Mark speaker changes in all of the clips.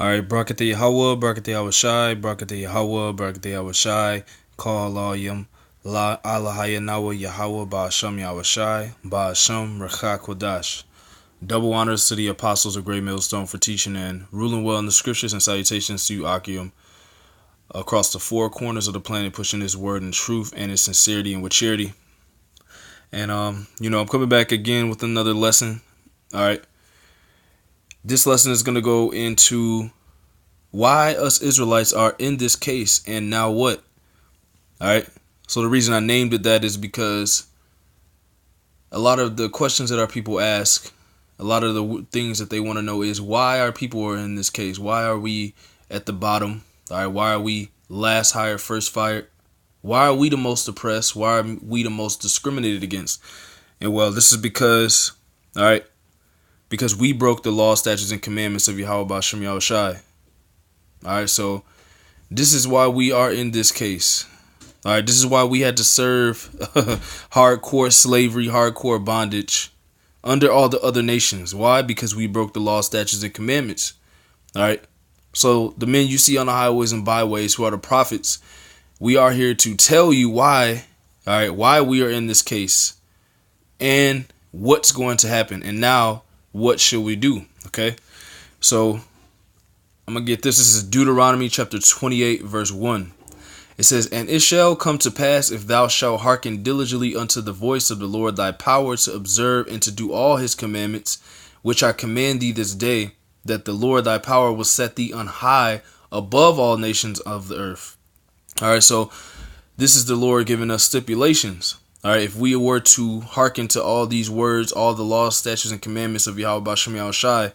Speaker 1: All right, Barakatah Yahweh, Barakatah Yahweh Barakatah Yahweh, Barakatah Yahweh Call Alayim, La Alahaya Nawa Yahweh, Ba'asham Yahweh Ba'asham Recha Kodash. Double honors to the apostles of Great Millstone for teaching and ruling well in the scriptures, and salutations to you, Akim, across the four corners of the planet, pushing His word in truth and in sincerity and with charity. And I'm coming back again with another lesson. All right, this lesson is going to go into why us Israelites are in this case and now what. All right, so the reason I named it that is because a lot of the questions that our people ask, a lot of the things that they want to know is why our people are in this case. Why are we at the bottom? All right, why are we last hired, first fired? Why are we the most oppressed? Why are we the most discriminated against? And well, this is because, all right, because we broke the law, statutes, and commandments of Yahweh B'Shem Yahushai. All right, so this is why we are in this case. All right, this is why we had to serve hardcore slavery, hardcore bondage under all the other nations. Why? Because we broke the law, statutes, and commandments. All right, so the men you see on the highways and byways who are the prophets, we are here to tell you why, all right, why we are in this case and what's going to happen. And now, what should we do? Okay, so I'm going to get this. This is Deuteronomy chapter 28, verse 1. It says, "And it shall come to pass, if thou shalt hearken diligently unto the voice of the Lord thy power, to observe and to do all his commandments, which I command thee this day, that the Lord thy power will set thee on high above all nations of the earth." All right, so this is the Lord giving us stipulations. All right, if we were to hearken to all these words, all the laws, statutes, and commandments of Yahweh B'Shem Yahushai,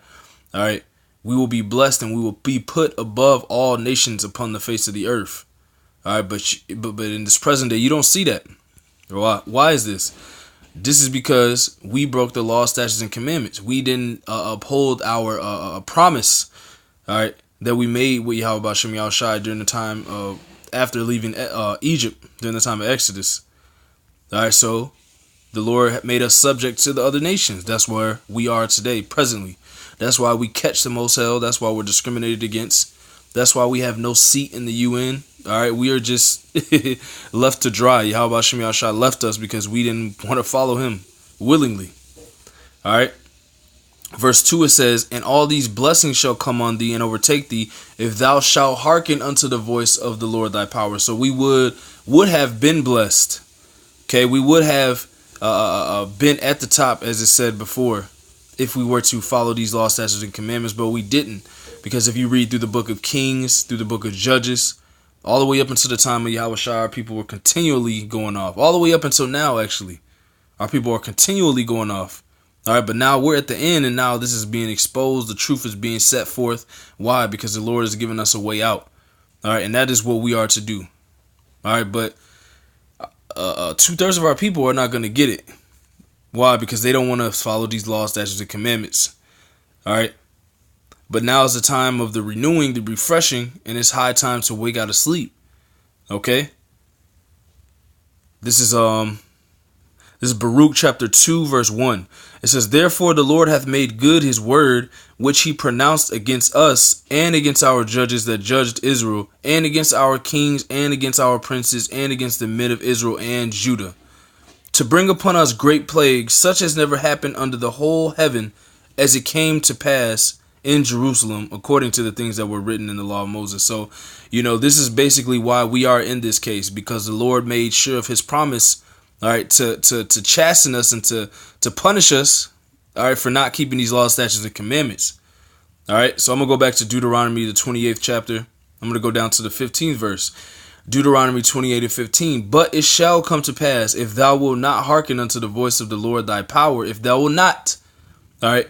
Speaker 1: all right, we will be blessed and we will be put above all nations upon the face of the earth. All right, but in this present day, you don't see that. Why is this? This is because we broke the law, statutes, and commandments. We didn't uphold our promise, all right, that we made with Yahweh B'Shem Yahushai during the time of after leaving Egypt, during the time of Exodus. All right, so the Lord made us subject to the other nations. That's where we are today, presently. That's why we catch the most hell. That's why we're discriminated against. That's why we have no seat in the UN. All right, we are just left to dry. Yahweh B'Shem Yahushua left us because we didn't want to follow him willingly. All right. Verse 2, it says, "And all these blessings shall come on thee and overtake thee, if thou shalt hearken unto the voice of the Lord thy power." So we would have been blessed. Okay, we would have been at the top, as it said before, if we were to follow these law, statutes, and commandments, but we didn't. Because if you read through the book of Kings, through the book of Judges, all the way up until the time of Yahushua, our people were continually going off. All the way up until now, actually, our people are continually going off. All right, but now we're at the end, and now this is being exposed. The truth is being set forth. Why? Because the Lord has given us a way out. All right, and that is what we are to do. All right, but 2/3 of our people are not going to get it. Why? Because they don't want to follow these laws, statutes, and commandments. All right, but now is the time of the renewing, the refreshing, and it's high time to wake out of sleep. Okay, this is Baruch chapter 2, verse 1. It says, "Therefore the Lord hath made good his word, which he pronounced against us, and against our judges that judged Israel, and against our kings, and against our princes, and against the men of Israel and Judah, to bring upon us great plagues, such as never happened under the whole heaven, as it came to pass in Jerusalem, according to the things that were written in the law of Moses." So, this is basically why we are in this case, because the Lord made sure of his promise, all right, to chasten us and to punish us, all right, for not keeping these laws, statutes, and commandments. All right, so I'm going to go back to Deuteronomy, the 28th chapter. I'm going to go down to the 15th verse. Deuteronomy 28 and 15. "But it shall come to pass, if thou wilt not hearken unto the voice of the Lord thy power, if thou wilt not, all right,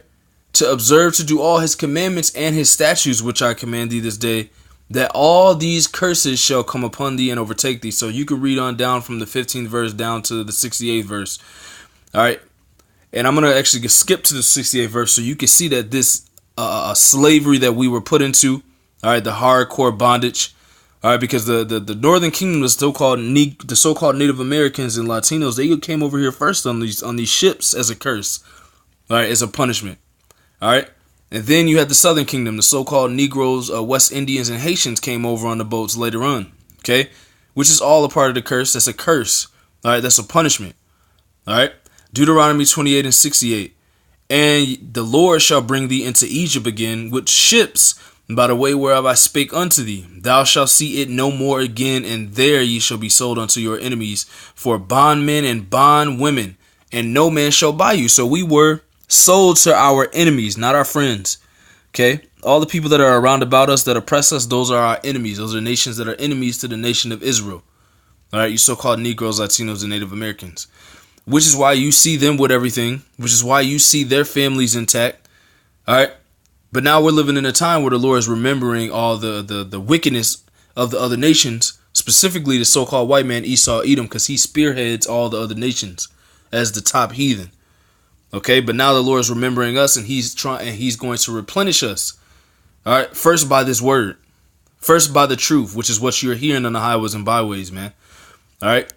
Speaker 1: to observe to do all his commandments and his statutes, which I command thee this day, that all these curses shall come upon thee and overtake thee." So you can read on down from the 15th verse down to the 68th verse. All right. And I'm going to actually skip to the 68th verse so you can see that this slavery that we were put into, all right, the hardcore bondage, all right, because the Northern Kingdom, the so-called Native Americans and Latinos, they came over here first on these ships as a curse, all right, as a punishment. All right. And then you had the Southern Kingdom, the so-called Negroes, West Indians, and Haitians came over on the boats later on. Okay, which is all a part of the curse. That's a curse. All right, that's a punishment. All right, Deuteronomy 28 and 68. And the Lord shall bring thee into Egypt again with ships by the way whereof I spake unto thee. Thou shalt see it no more again, and there ye shall be sold unto your enemies for bondmen and bondwomen, and no man shall buy you. So we were sold to our enemies, not our friends. Okay? All the people that are around about us that oppress us, those are our enemies. Those are nations that are enemies to the nation of Israel. All right, you so-called Negroes, Latinos, and Native Americans. Which is why you see them with everything. Which is why you see their families intact. All right? But now we're living in a time where the Lord is remembering all the wickedness of the other nations, specifically the so-called white man Esau Edom, because he spearheads all the other nations as the top heathen. Okay, but now the Lord is remembering us, and he's going to replenish us. All right, first by this word, first by the truth, which is what you're hearing on the highways and byways, man. All right,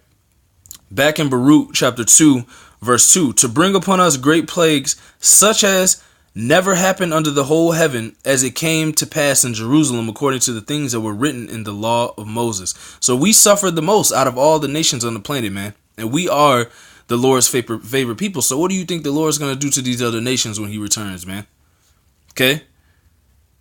Speaker 1: back in Baruch chapter 2, verse 2, to bring upon us great plagues, such as never happened under the whole heaven, as it came to pass in Jerusalem, according to the things that were written in the law of Moses. So we suffered the most out of all the nations on the planet, man, and we are the Lord's favorite people. So what do you think the Lord's going to do to these other nations when he returns, man? Okay?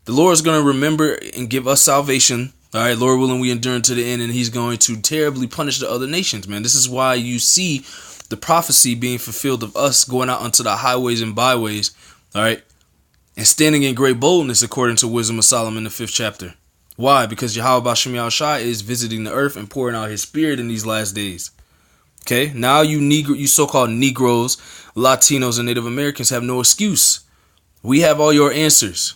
Speaker 1: The Lord's going to remember and give us salvation. All right, Lord willing, we endure to the end, and he's going to terribly punish the other nations, man. This is why you see the prophecy being fulfilled of us going out onto the highways and byways, all right, and standing in great boldness according to Wisdom of Solomon, the 5th chapter. Why? Because Yahweh Bashem Yahushai is visiting the earth and pouring out his spirit in these last days. Okay, now you so-called Negroes, Latinos, and Native Americans have no excuse. We have all your answers.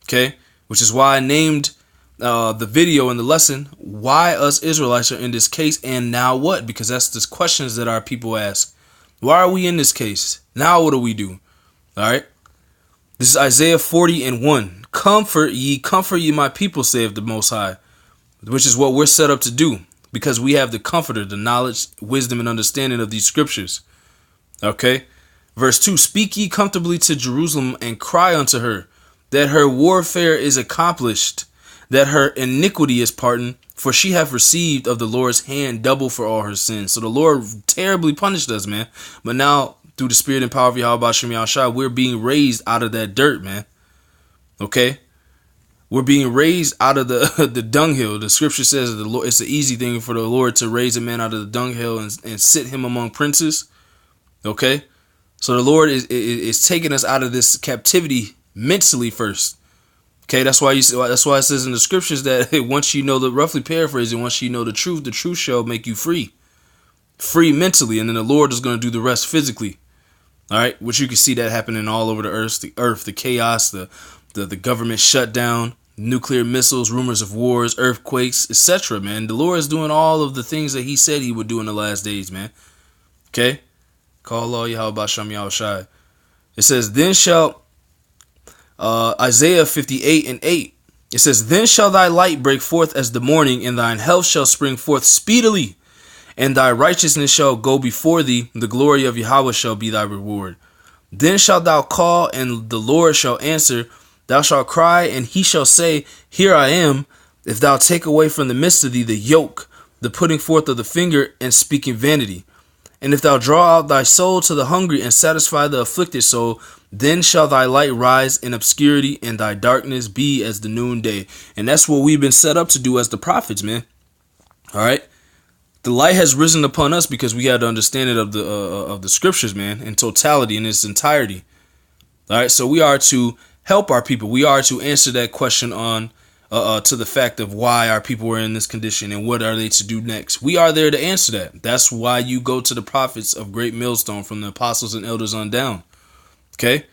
Speaker 1: Okay, which is why I named the video and the lesson, why us Israelites are in this case, and now what? Because that's the questions that our people ask. Why are we in this case? Now what do we do? All right. This is Isaiah 40 and 1. Comfort ye my people, saith the Most High, which is what we're set up to do. Because we have the comforter, the knowledge, wisdom, and understanding of these scriptures. Okay. Verse 2. Speak ye comfortably to Jerusalem and cry unto her, that her warfare is accomplished, that her iniquity is pardoned, for she hath received of the Lord's hand double for all her sins. So the Lord terribly punished us, man. But now, through the spirit and power of Yahweh Shem Yahushua, we're being raised out of that dirt, man. Okay? We're being raised out of the dunghill. The scripture says that it's an easy thing for the Lord to raise a man out of the dunghill and sit him among princes. Okay? So the Lord is taking us out of this captivity mentally first. Okay, that's why it says in the scriptures that once you know roughly paraphrasing, once you know the truth shall make you free mentally, and then the Lord is going to do the rest physically. All right, which you can see that happening all over the earth, the chaos, the government shutdown, nuclear missiles, rumors of wars, earthquakes, etc. Man, the Lord is doing all of the things that He said He would do in the last days, man. Okay, call all Yahweh Bashem Yahushai. It says, then shall Isaiah 58 and 8. It says, then shall thy light break forth as the morning, and thine health shall spring forth speedily, and thy righteousness shall go before thee. The glory of Yahweh shall be thy reward. Then shalt thou call, and the Lord shall answer. Thou shalt cry, and he shall say, here I am. If thou take away from the midst of thee the yoke, the putting forth of the finger, and speaking vanity. And if thou draw out thy soul to the hungry, and satisfy the afflicted soul, then shall thy light rise in obscurity, and thy darkness be as the noonday. And that's what we've been set up to do as the prophets, man. All right. The light has risen upon us because we had the understanding of the scriptures, man, in totality, in its entirety. All right. So we are to help our people. We are to answer that question on to the fact of why our people are in this condition and what are they to do next. We are there to answer that. That's why you go to the prophets of Great Millstone, from the apostles and elders on down. Okay,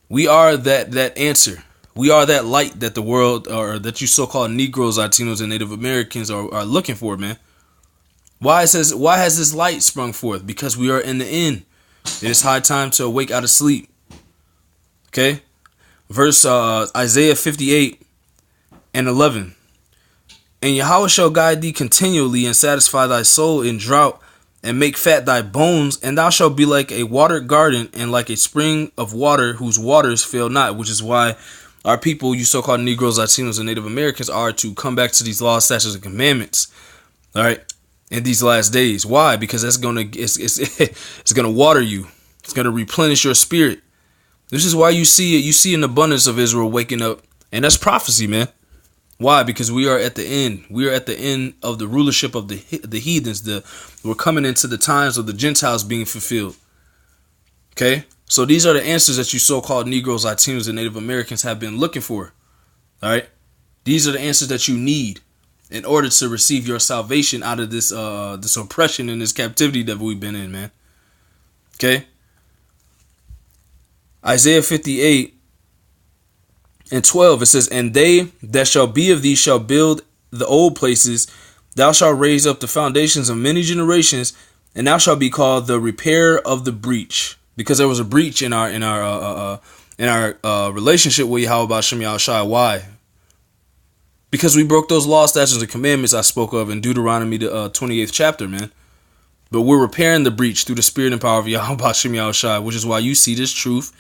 Speaker 1: we are that answer. We are that light that the world, or that you so-called Negroes, Latinos, and Native Americans are looking for, man. Why has this light sprung forth? Because we are in the end. It is high time to awake out of sleep. Okay, verse Isaiah 58 and 11. And Yahweh shall guide thee continually, and satisfy thy soul in drought, and make fat thy bones, and thou shalt be like a watered garden and like a spring of water whose waters fail not. Which is why our people, you so-called Negroes, Latinos, and Native Americans, are to come back to these laws, statutes, and commandments. All right, in these last days. Why? Because that's it's gonna water you. It's gonna replenish your spirit. This is why you see it. You see an abundance of Israel waking up, and that's prophecy, man. Why? Because we are at the end. We are at the end of the rulership of the heathens. We're coming into the times of the Gentiles being fulfilled. Okay? So these are the answers that you so-called Negroes, Latinos, and Native Americans have been looking for. All right? These are the answers that you need in order to receive your salvation out of this oppression and this captivity that we've been in, man. Okay? Isaiah 58 and 12, it says, and they that shall be of thee shall build the old places. Thou shalt raise up the foundations of many generations, and thou shalt be called the repairer of the breach. Because there was a breach in our relationship with Yahweh Shem Yahushai. Why? Because we broke those laws, statutes, and commandments I spoke of in Deuteronomy, the 28th chapter, man. But we're repairing the breach through the spirit and power of Yahweh Shem Yahushai, which is why you see this truth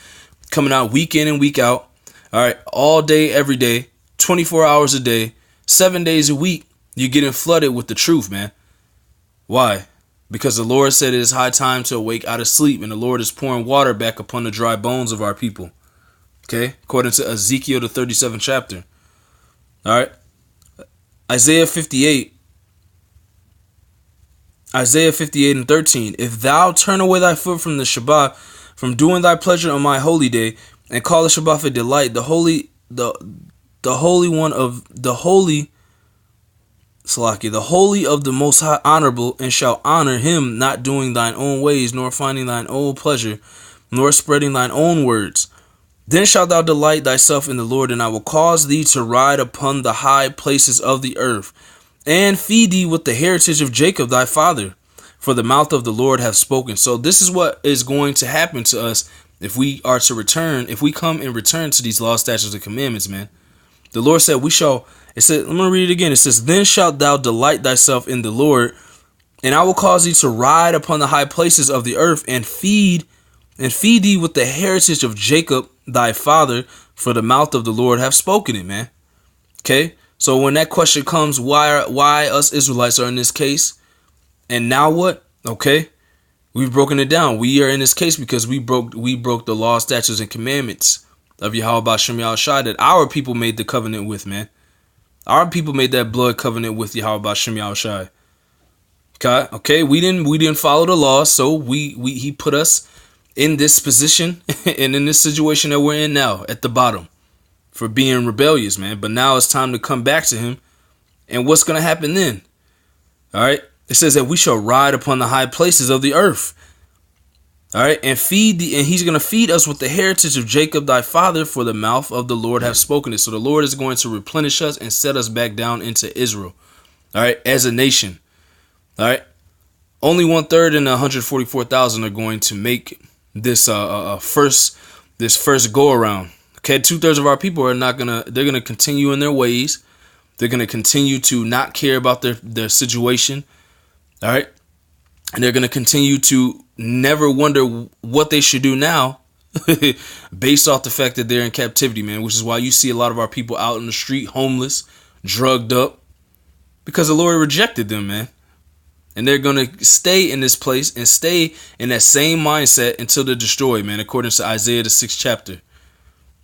Speaker 1: coming out week in and week out. All right, all day, every day, 24 hours a day, 7 days a week, you're getting flooded with the truth, man. Why? Because the Lord said it is high time to awake out of sleep, and the Lord is pouring water back upon the dry bones of our people. Okay? According to Ezekiel, the 37th chapter. All right? Isaiah 58 and 13. If thou turn away thy foot from the Shabbat, from doing thy pleasure on my holy day, and call the Shabbat a delight, the holy one of the holy, Salaki, the holy of the most high honorable, and shall honor him, not doing thine own ways, nor finding thine own pleasure, nor spreading thine own words. Then shalt thou delight thyself in the Lord, and I will cause thee to ride upon the high places of the earth, and feed thee with the heritage of Jacob thy father, for the mouth of the Lord hath spoken. So this is what is going to happen to us if we are to return, if we come and return to these laws, statutes, and commandments, man. The Lord said we shall, it said, I'm going to read it again. It says, then shalt thou delight thyself in the Lord, and I will cause thee to ride upon the high places of the earth, and feed thee with the heritage of Jacob thy father, for the mouth of the Lord hath spoken it, man. Okay? So when that question comes, why us Israelites are in this case, and now what? Okay? We've broken it down. We are in this case because we broke the law, statutes, and commandments of Yahweh Shem Yahushai that our people made the covenant with, man. Our people made that blood covenant with Yahweh Shem Yahushai. Okay, we didn't follow the law, so he put us in this position and in this situation that we're in now at the bottom for being rebellious, man. But now it's time to come back to him. And what's gonna happen then? All right. It says that we shall ride upon the high places of the earth. All right. And he's going to feed us with the heritage of Jacob, thy father, for the mouth of the Lord hath spoken it. So the Lord is going to replenish us and set us back down into Israel. All right. As a nation. All right. Only 1/3 in 144,000 are going to make this first go around. Okay. 2/3 of our people are they're going to continue in their ways. They're going to continue to not care about their situation. All right. And they're going to continue to never wonder what they should do now based off the fact that they're in captivity, man, which is why you see a lot of our people out in the street, homeless, drugged up, because the Lord rejected them, man. And they're going to stay in this place and stay in that same mindset until they're destroyed, man, according to Isaiah, the 6th chapter.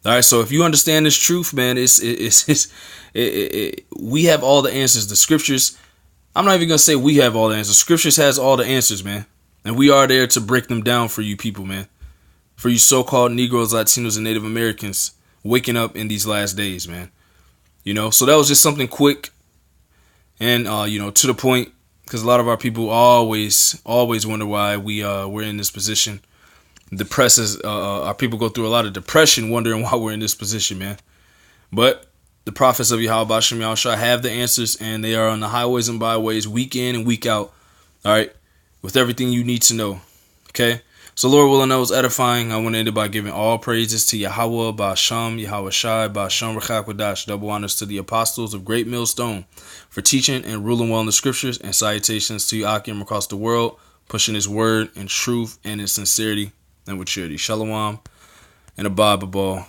Speaker 1: All right. So if you understand this truth, man, we have all the answers. The scriptures, I'm not even going to say we have all the answers. Scriptures has all the answers, man. And we are there to break them down for you people, man. For you so-called Negroes, Latinos, and Native Americans waking up in these last days, man. You know, so that was just something quick and, to the point, because a lot of our people always wonder why we're in this position. Our people go through a lot of depression wondering why we're in this position, man. But the prophets of Yahweh Shem Yahushua have the answers, and they are on the highways and byways week in and week out. All right. With everything you need to know. Okay. So Lord willing, that was edifying. I want to end it by giving all praises to Yahweh, Ba'asham, Yahweh Shai, Ba'asham Rechakwadash. Double honors to the apostles of Great Millstone for teaching and ruling well in the scriptures, and salutations to you Akim across the world. pushing His word in truth and in sincerity and with charity. Shalom and a Bible ball.